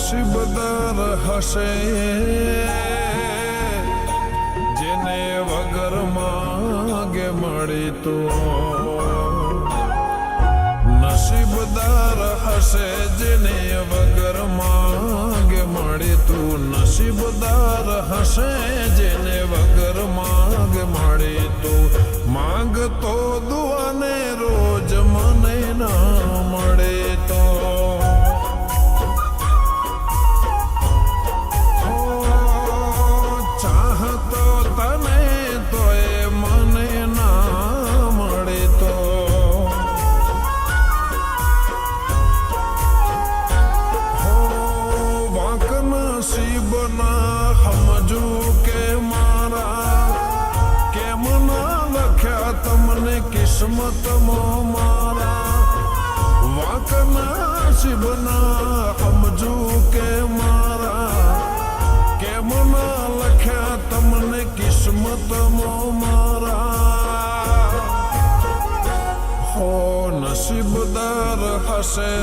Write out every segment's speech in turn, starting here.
નસીબદાર હશે જેને વગર માગે મળી તો નસીબદાર હશે જેને વગર માગે મળી તું નસીબદાર હશે જેને વગર માગે મળી તું માંગતો દુઆને રોજ મને ના મળે તો ચાહતો તને તોય મને ના મળે તો વાંક નસીબના સમજુ કે મારા કેમ ના લખ્યા તમને કિસ્મતમાં મારા વાંક નસીબના સમજુ કે મારા કેમ ના લખ્યા તમને કિસ્મતમાં મારા હો નસીબદાર હશે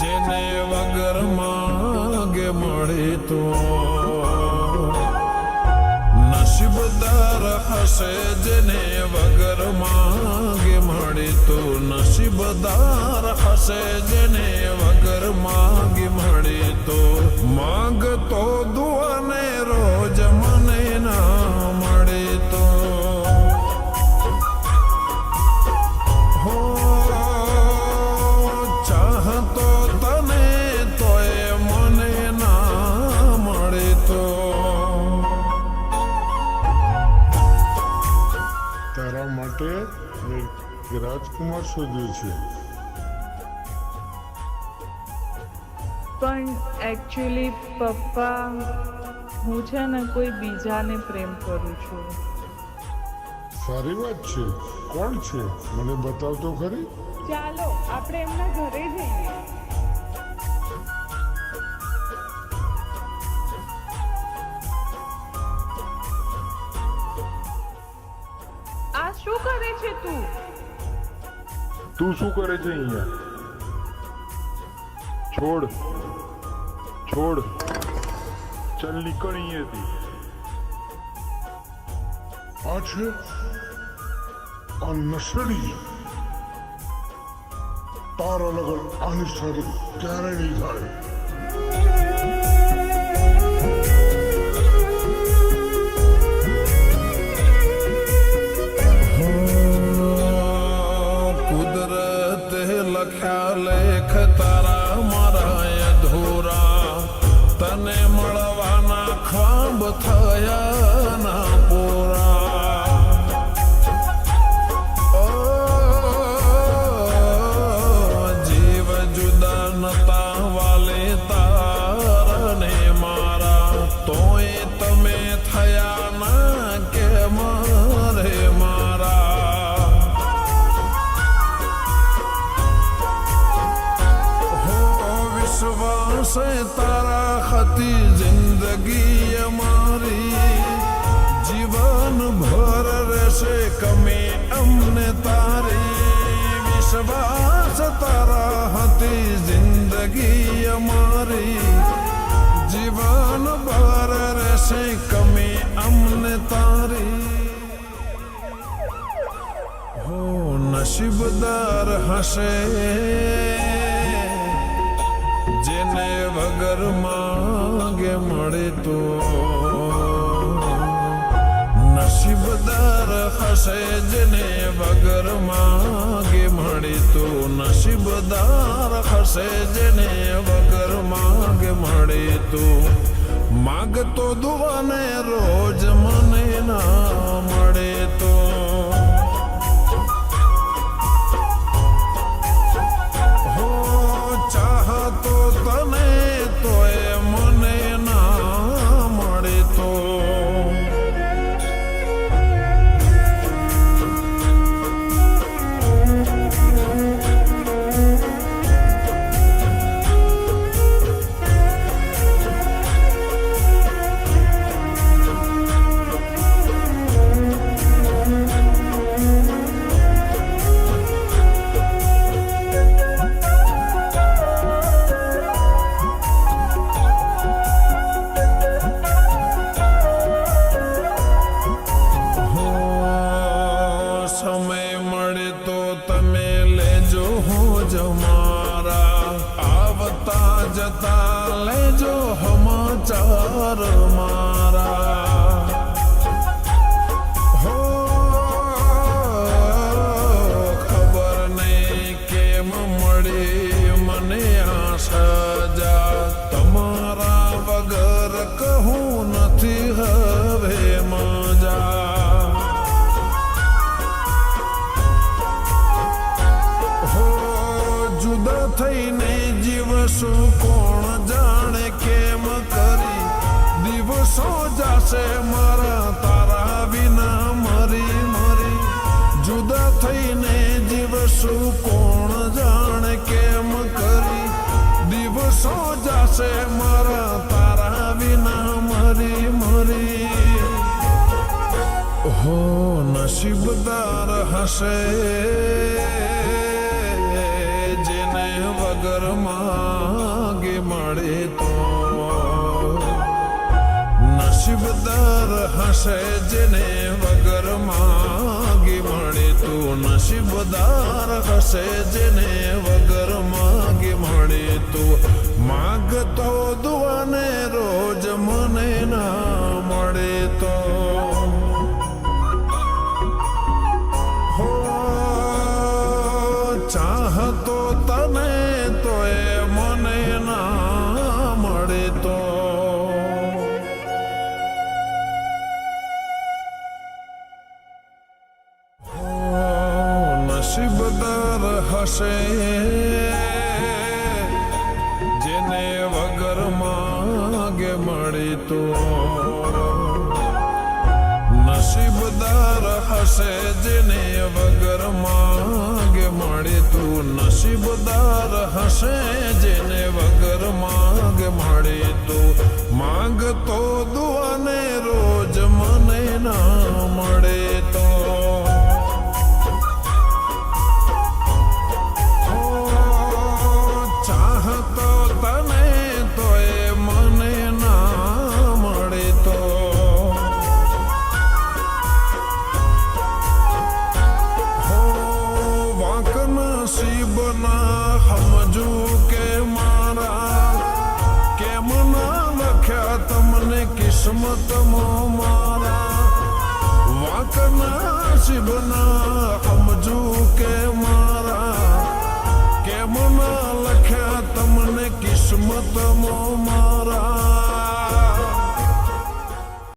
જેને વગર માગે મળે તો નસીબદાર હશે જેને વગર માગે મળે તો નસીબદાર હશે જેને વગર માગે મળે તો માંગતો દુઆને રોજ મને ના મળે તો હો ચાહતો તને તોય મને ના મળે તો તારા માટે રાજકુમાર શોધ્યો છે. પણ એકચ્યુઅલી પપ્પા હું છે ને કોઈ બીજાને પ્રેમ કરું છું. સારી વાત છે. કોણ છે મને બતાવ તો ખરી. ચાલો આપણે એમના ઘરે જઈએ. આ શું કરે છે તું? તું શું કરે છે અહીંયા? છોડ છોડ ચાલ નીકળ અહીંયાથી. આ છે આ નસડી તારા લગન આની સાથે ક્યારે નહીં થાય. કુદરતે લખ્યા લેખ તારા મારા અધૂરા તને મળવાના ખ્વાબ થયા ના પૂરા ઓ જીવ જુદા નતા વાલે તારને મારા તોય તમે થયા ના કે મારે મારા વિશ્વાસ તારા હતી જિંદગી અમારી જીવન ભર રહેશે કમી અમને તારી વિશ્વાસ તારા હતી જિંદગી અમારી જીવન ભર રહેશે કમી અમને તારી હો નસીબદાર હશે જેને વગર માગે મળે તો નસીબદાર હશે જેને વગર માગે મળે તો નસીબદાર હશે જેને વગર માગે મળે તો માગતો દુઆને રોજ મને ના મળે તો ચાહતો તને તોય મને ના મળે તો સાંભળતા લેજો સમાચાર મારા હો ખબર નહીં કેમ મળી મને આ સજા તમારા વગર કહું નથી હવે મજા હો જુદા થઈને જીવશું કોણ જાણે કેમ કરી દિવસો જાશે મારા તારા વિના મરી મરી જુદા થઈને જીવશું કોણ જાણે કેમ કરી દિવસો જાશે મારા તારા વિના મરી મરી હો નસીબદાર હશે જેને વગર માગે મળે તો નસીબદાર હશે જેને વગર માગે મળે તો નસીબદાર હશે જેને વગર માગે મળે તો માગતો દુઆને રોજ મને ના મળે તો હો ચાહતો તને તો એ મને ના મળે તો નસીબદાર હશે જેને વગર માગે મળી તો નસીબદાર હશે જેને વગર માગે મળી તું નસીબદાર હશે જેને વગર માગે મળી તું માંગતો દુઆને રોજ મને ના મળે તો ચાહતો તને તો એ મને ના મળે તો હો વાંક નસીબના સમજુ કે મારા કેમ ના લખ્યા તમને કિસ્મતમાં મારા વાંક નસીબના સમજુ કે મારા કેમ ના લખ્યા તમને કિસ્મતમાં